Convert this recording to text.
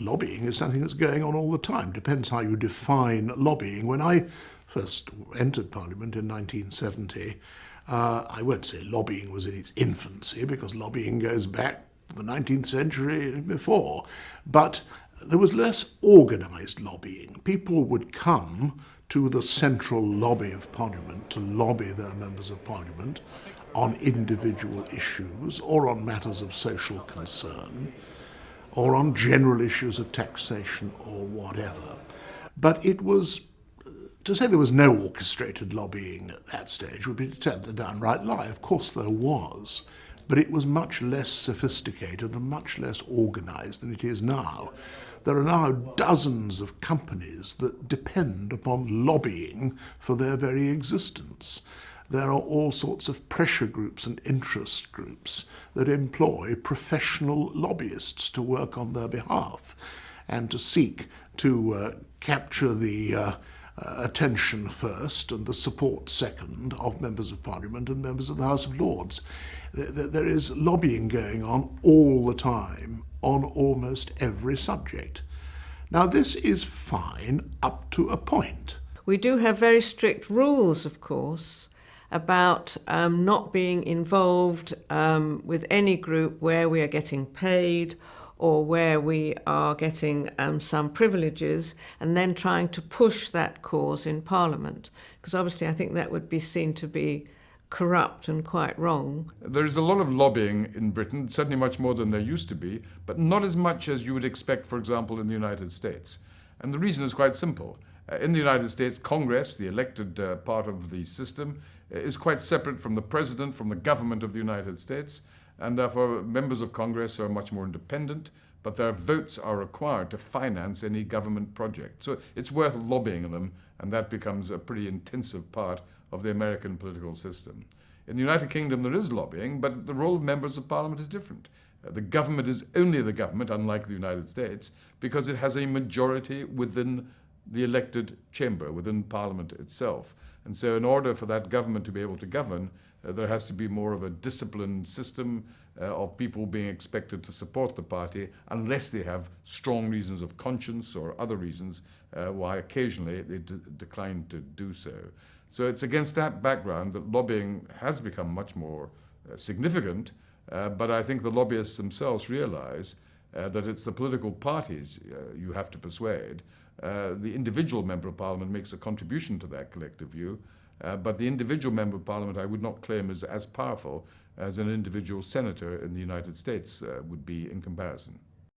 lobbying is something that's going on all the time. Depends how you define lobbying. When I first entered Parliament in 1970, I won't say lobbying was in its infancy, because lobbying goes back to the 19th century before, but there was less organised lobbying. People would come to the central lobby of Parliament to lobby their members of Parliament on individual issues or on matters of social concern or on general issues of taxation or whatever. But it was, to say there was no orchestrated lobbying at that stage would be to tell a downright lie. Of course there was, but it was much less sophisticated and much less organised than it is now. There are now dozens of companies that depend upon lobbying for their very existence. There are all sorts of pressure groups and interest groups that employ professional lobbyists to work on their behalf and to seek to capture the attention first and the support second of members of Parliament and members of the House of Lords. There is lobbying going on all the time on almost every subject. Now, this is fine up to a point. We do have very strict rules, of course, about not being involved with any group where we are getting paid or where we are getting some privileges, and then trying to push that cause in Parliament. Because obviously I think that would be seen to be corrupt and quite wrong. There is a lot of lobbying in Britain, certainly much more than there used to be, but not as much as you would expect, for example, in the United States. And the reason is quite simple. In the United States, Congress, the elected part of the system, is quite separate from the president, from the government of the United States, and therefore members of Congress are much more independent, but their votes are required to finance any government project. So it's worth lobbying them, and that becomes a pretty intensive part of the American political system. In the United Kingdom, there is lobbying, but the role of members of Parliament is different. The government is only the government, unlike the United States, because it has a majority within the elected chamber, within Parliament itself. And so in order for that government to be able to govern, there has to be more of a disciplined system of people being expected to support the party, unless they have strong reasons of conscience or other reasons why occasionally they decline to do so. So it's against that background that lobbying has become much more significant, but I think the lobbyists themselves realize that it's the political parties you have to persuade. The individual member of Parliament makes a contribution to that collective view, but the individual member of Parliament I would not claim is as powerful as an individual senator in the United States would be in comparison.